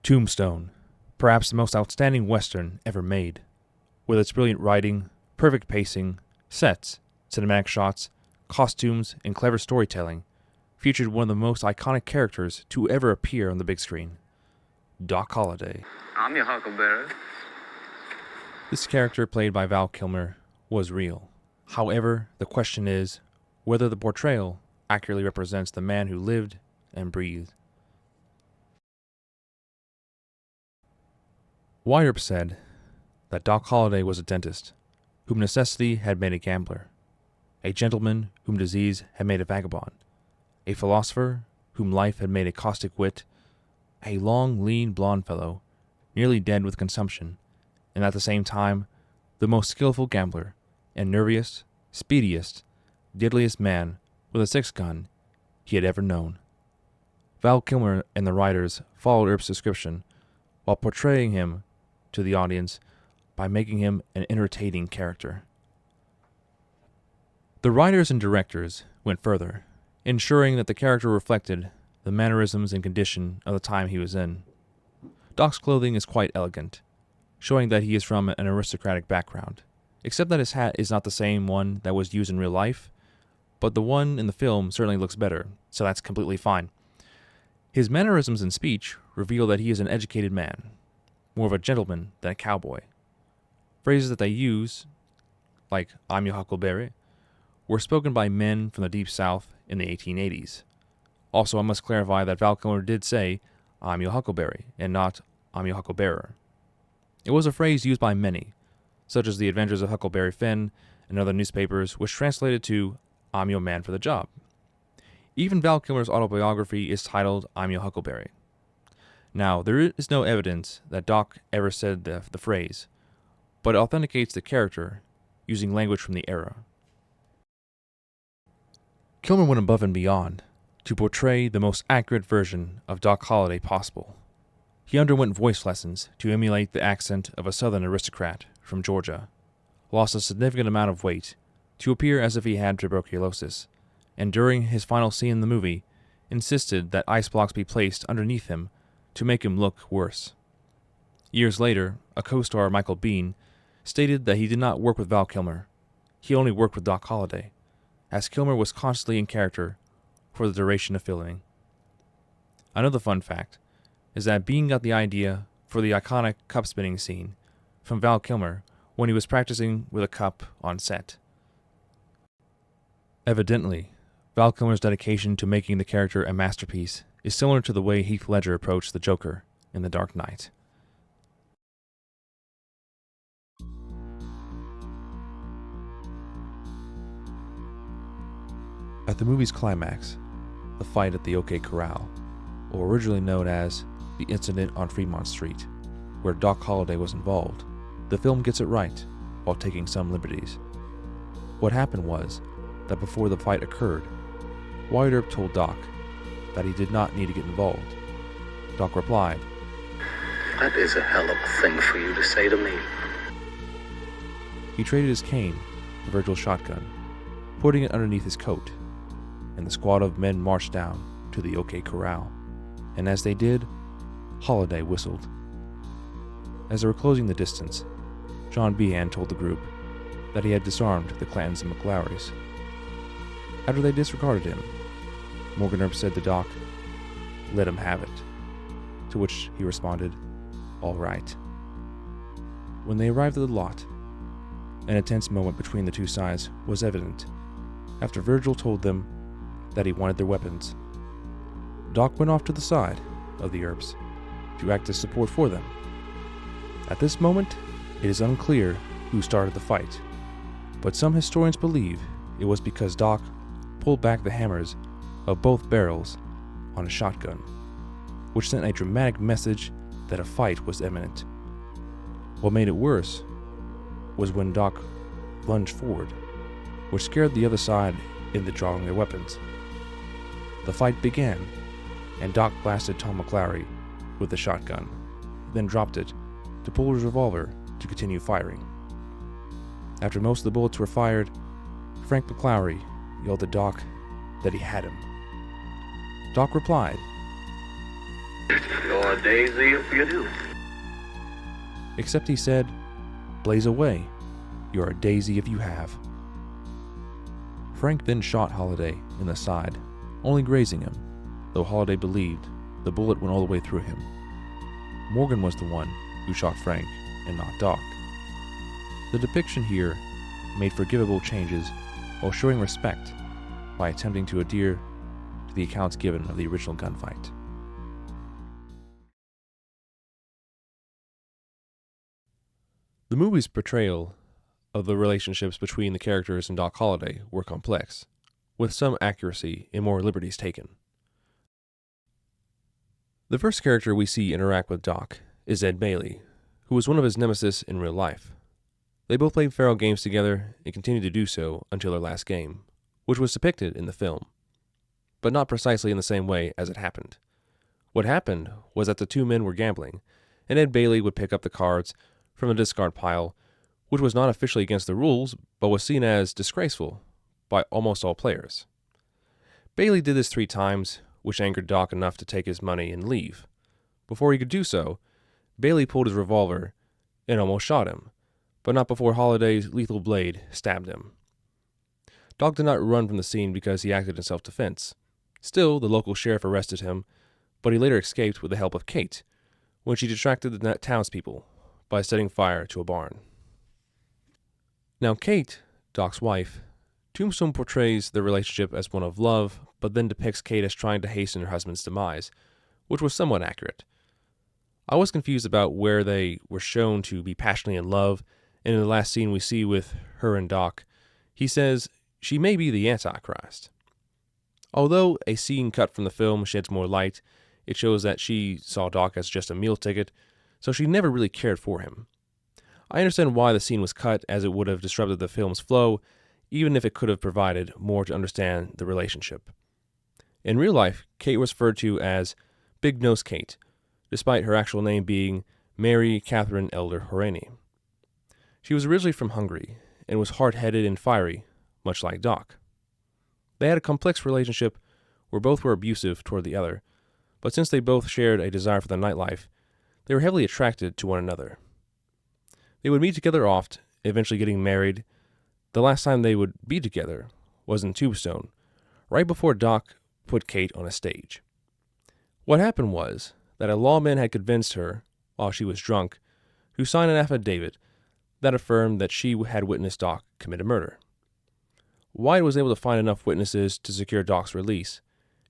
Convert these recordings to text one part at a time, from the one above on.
Tombstone, perhaps the most outstanding Western ever made, with its brilliant writing, perfect pacing, sets, cinematic shots, costumes, and clever storytelling, featured one of the most iconic characters to ever appear on the big screen, Doc Holliday. I'm your huckleberry. This character, played by Val Kilmer, was real. However, the question is whether the portrayal accurately represents the man who lived and breathed. Wyatt said that Doc Holliday was a dentist, whom necessity had made a gambler, a gentleman whom disease had made a vagabond, a philosopher whom life had made a caustic wit, a long, lean, blond fellow, nearly dead with consumption, and at the same time the most skillful gambler and nerviest, speediest, deadliest man with a six-gun he had ever known. Val Kilmer and the writers followed Earp's description while portraying him to the audience by making him an entertaining character. The writers and directors went further, ensuring that the character reflected the mannerisms and condition of the time he was in. Doc's clothing is quite elegant, showing that he is from an aristocratic background, except that his hat is not the same one that was used in real life, but the one in the film certainly looks better, so that's completely fine. His mannerisms and speech reveal that he is an educated man, more of a gentleman than a cowboy. Phrases that they use, like "I'm your huckleberry," were spoken by men from the Deep South in the 1880s. Also, I must clarify that Val Kilmer did say, "I'm your huckleberry," and not "I'm your hucklebearer." It was a phrase used by many, such as The Adventures of Huckleberry Finn and other newspapers, which translated to, "I'm your man for the job." Even Val Kilmer's autobiography is titled, "I'm Your Huckleberry." Now, there is no evidence that Doc ever said the phrase, but it authenticates the character using language from the era. Kilmer went above and beyond to portray the most accurate version of Doc Holliday possible. He underwent voice lessons to emulate the accent of a Southern aristocrat from Georgia, lost a significant amount of weight to appear as if he had tuberculosis, and during his final scene in the movie, insisted that ice blocks be placed underneath him to make him look worse. Years later, a co-star, Michael Biehn, stated that he did not work with Val Kilmer. He only worked with Doc Holliday, as Kilmer was constantly in character for the duration of filming. Another fun fact is that Biehn got the idea for the iconic cup spinning scene from Val Kilmer when he was practicing with a cup on set. Evidently, Val Kilmer's dedication to making the character a masterpiece is similar to the way Heath Ledger approached the Joker in The Dark Knight. At the movie's climax, the fight at the OK Corral, or originally known as the incident on Fremont Street, where Doc Holliday was involved, the film gets it right while taking some liberties. What happened was that before the fight occurred, Wyatt Earp told Doc that he did not need to get involved. Doc replied, "That is a hell of a thing for you to say to me." He traded his cane for Virgil's shotgun, putting it underneath his coat, and the squad of men marched down to the OK Corral, and as they did, Holliday whistled. As they were closing the distance, John Behan told the group that he had disarmed the Clantons and McLaurys. After they disregarded him, Morgan Earp said to Doc, "Let him have it," to which he responded, "All right." When they arrived at the lot, an intense moment between the two sides was evident after Virgil told them that he wanted their weapons. Doc went off to the side of the Earps to act as support for them. At this moment, it is unclear who started the fight, but some historians believe it was because Doc pulled back the hammers of both barrels on a shotgun, which sent a dramatic message that a fight was imminent. What made it worse was when Doc lunged forward, which scared the other side into drawing their weapons. The fight began, and Doc blasted Tom McLaury with the shotgun, then dropped it to pull his revolver to continue firing. After most of the bullets were fired, Frank McLaury yelled at Doc that he had him. Doc replied You're Daisy if you do. Except he said, "Blaze away. You're a daisy if you have." Frank then shot Holliday in the side, only grazing him, though Holliday believed the bullet went all the way through him. Morgan was the one who shot Frank and not Doc. The depiction here made forgivable changes while showing respect by attempting to adhere to the accounts given of the original gunfight. The movie's portrayal of the relationships between the characters and Doc Holliday were complex, with some accuracy and more liberties taken. The first character we see interact with Doc is Ed Bailey, who was one of his nemesis in real life. They both played feral games together and continued to do so until their last game, which was depicted in the film, but not precisely in the same way as it happened. What happened was that the two men were gambling, and Ed Bailey would pick up the cards from the discard pile, which was not officially against the rules, but was seen as disgraceful by almost all players. Bailey did this 3 times, which angered Doc enough to take his money and leave. Before he could do so, Bailey pulled his revolver and almost shot him, but not before Holliday's lethal blade stabbed him. Doc did not run from the scene because he acted in self-defense. Still, the local sheriff arrested him, but he later escaped with the help of Kate, when she distracted the townspeople by setting fire to a barn. Now Kate, Doc's wife, Tombstone portrays their relationship as one of love, but then depicts Kate as trying to hasten her husband's demise, which was somewhat accurate. I was confused about where they were shown to be passionately in love, and in the last scene we see with her and Doc, he says she may be the Antichrist. Although a scene cut from the film sheds more light, it shows that she saw Doc as just a meal ticket, so she never really cared for him. I understand why the scene was cut, as it would have disrupted the film's flow, even if it could have provided more to understand the relationship. In real life, Kate was referred to as Big Nose Kate, despite her actual name being Mary Catherine Elder Horany. She was originally from Hungary, and was hard-headed and fiery, much like Doc. They had a complex relationship where both were abusive toward the other, but since they both shared a desire for the nightlife, they were heavily attracted to one another. They would meet together oft, eventually getting married. The last time they would be together was in Tombstone, right before Doc put Kate on a stage. What happened was that a lawman had convinced her, while she was drunk, to sign an affidavit that affirmed that she had witnessed Doc commit a murder. Wyatt was able to find enough witnesses to secure Doc's release,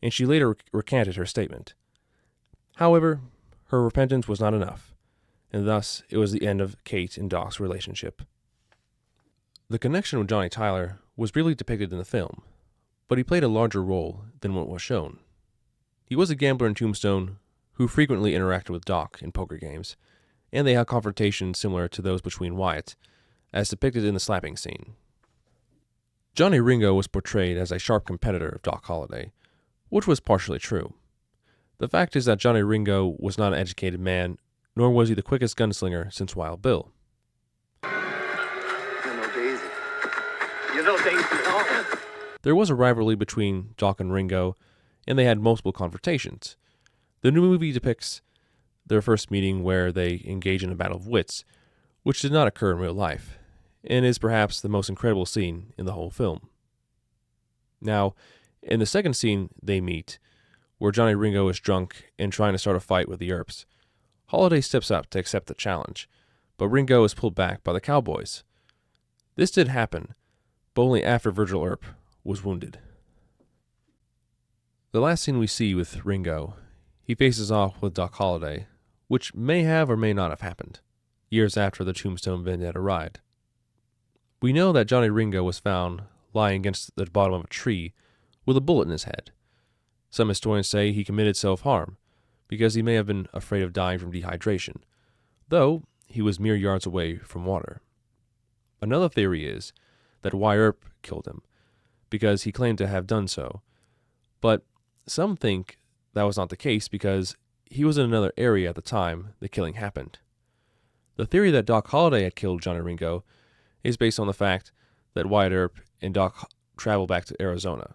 and she later recanted her statement. However, her repentance was not enough, and thus it was the end of Kate and Doc's relationship. The connection with Johnny Tyler was briefly depicted in the film, but he played a larger role than what was shown. He was a gambler in Tombstone who frequently interacted with Doc in poker games, and they had confrontations similar to those between Wyatt, as depicted in the slapping scene. Johnny Ringo was portrayed as a sharp competitor of Doc Holliday, which was partially true. The fact is that Johnny Ringo was not an educated man, nor was he the quickest gunslinger since Wild Bill. You know Daisy. You know Daisy at all. There was a rivalry between Doc and Ringo, and they had multiple confrontations. The new movie depicts their first meeting where they engage in a battle of wits, which did not occur in real life, and is perhaps the most incredible scene in the whole film. Now, in the second scene they meet, where Johnny Ringo is drunk and trying to start a fight with the Earps, Holliday steps up to accept the challenge, but Ringo is pulled back by the cowboys. This did happen, but only after Virgil Earp was wounded. The last scene we see with Ringo, he faces off with Doc Holliday, which may have or may not have happened, years after the Tombstone Vendetta ride. We know that Johnny Ringo was found lying against the bottom of a tree with a bullet in his head. Some historians say he committed self-harm, because he may have been afraid of dying from dehydration, though he was mere yards away from water. Another theory is that Wyatt Earp killed him, because he claimed to have done so, but some think that was not the case because he was in another area at the time the killing happened. The theory that Doc Holliday had killed Johnny Ringo is based on the fact that Wyatt Earp and Doc traveled back to Arizona,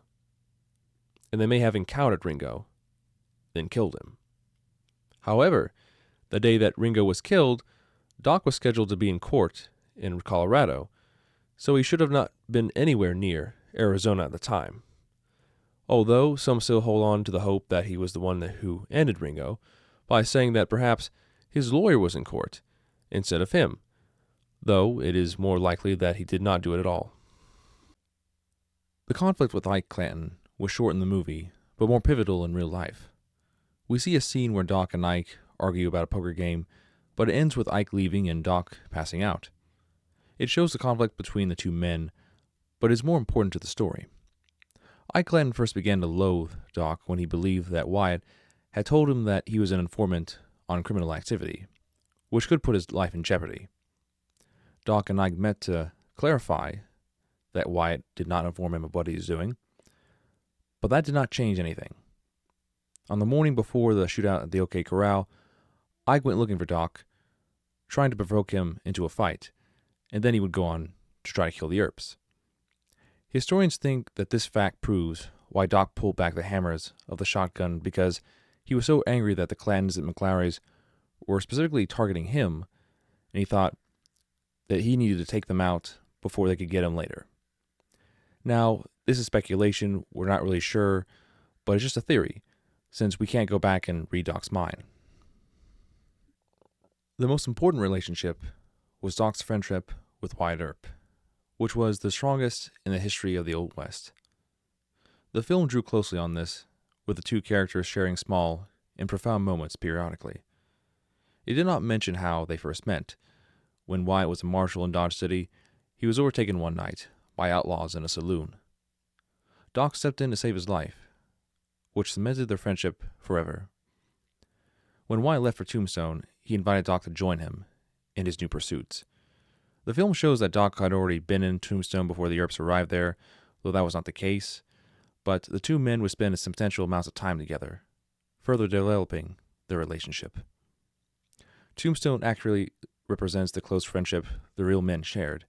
and they may have encountered Ringo, then killed him. However, the day that Ringo was killed, Doc was scheduled to be in court in Colorado, so he should have not been anywhere near Arizona at the time. Although some still hold on to the hope that he was the one who ended Ringo by saying that perhaps his lawyer was in court instead of him, though it is more likely that he did not do it at all. The conflict with Ike Clanton was short in the movie, but more pivotal in real life. We see a scene where Doc and Ike argue about a poker game, but it ends with Ike leaving and Doc passing out. It shows the conflict between the two men, but is more important to the story. Ike Clanton first began to loathe Doc when he believed that Wyatt had told him that he was an informant on criminal activity, which could put his life in jeopardy. Doc and Ike met to clarify that Wyatt did not inform him of what he was doing, but that did not change anything. On the morning before the shootout at the OK Corral, Ike went looking for Doc, trying to provoke him into a fight, and then he would go on to try to kill the Earps. Historians think that this fact proves why Doc pulled back the hammers of the shotgun, because he was so angry that the Clantons and McLarys were specifically targeting him, and he thought that he needed to take them out before they could get him later. Now, this is speculation, we're not really sure, but it's just a theory, since we can't go back and read Doc's mind. The most important relationship was Doc's friendship with Wyatt Earp, which was the strongest in the history of the Old West. The film drew closely on this, with the two characters sharing small and profound moments periodically. It did not mention how they first met. When Wyatt was a marshal in Dodge City, he was overtaken one night by outlaws in a saloon. Doc stepped in to save his life, which cemented their friendship forever. When Wyatt left for Tombstone, he invited Doc to join him in his new pursuits. The film shows that Doc had already been in Tombstone before the Earps arrived there, though that was not the case, but the two men would spend substantial amounts of time together, further developing their relationship. Tombstone accurately represents the close friendship the real men shared,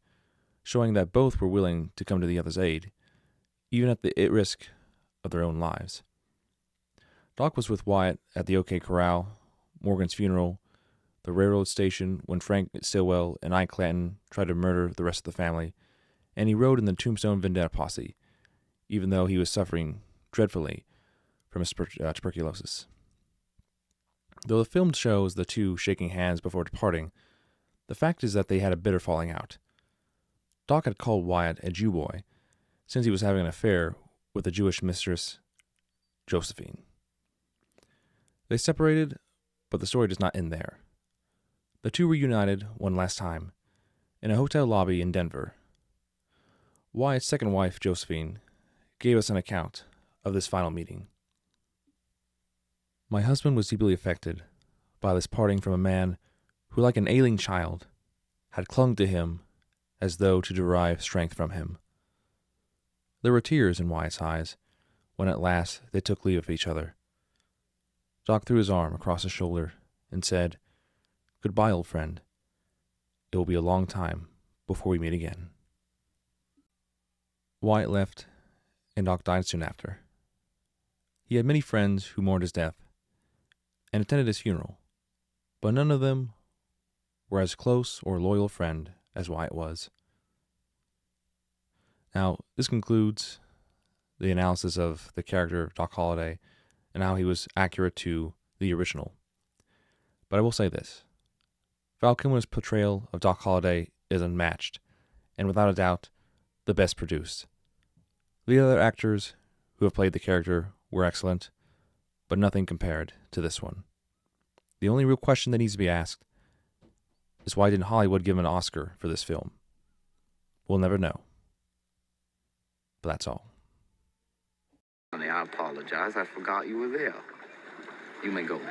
showing that both were willing to come to the other's aid, even at the risk of their own lives. Doc was with Wyatt at the OK Corral, Morgan's funeral, the railroad station when Frank Stillwell and Ike Clanton tried to murder the rest of the family, and he rode in the Tombstone Vendetta posse, even though he was suffering dreadfully from his tuberculosis. Though the film shows the two shaking hands before departing, the fact is that they had a bitter falling out. Doc had called Wyatt a Jew boy, since he was having an affair with the Jewish mistress, Josephine. They separated, but the story does not end there. The two reunited one last time, in a hotel lobby in Denver. Wyatt's second wife, Josephine, gave us an account of this final meeting. My husband was deeply affected by this parting from a man who, like an ailing child, had clung to him as though to derive strength from him. There were tears in Wyatt's eyes when at last they took leave of each other. Doc threw his arm across his shoulder and said, "Goodbye, old friend. It will be a long time before we meet again." Wyatt left, and Doc died soon after. He had many friends who mourned his death and attended his funeral, but none of them were as close or loyal friend as Wyatt was. Now, this concludes the analysis of the character of Doc Holliday and how he was accurate to the original. But I will say this. Val Kilmer's portrayal of Doc Holliday is unmatched, and without a doubt, the best produced. The other actors who have played the character were excellent, but nothing compared to this one. The only real question that needs to be asked is why didn't Hollywood give him an Oscar for this film? We'll never know. But that's all. Honey, I apologize. I forgot you were there. You may go now.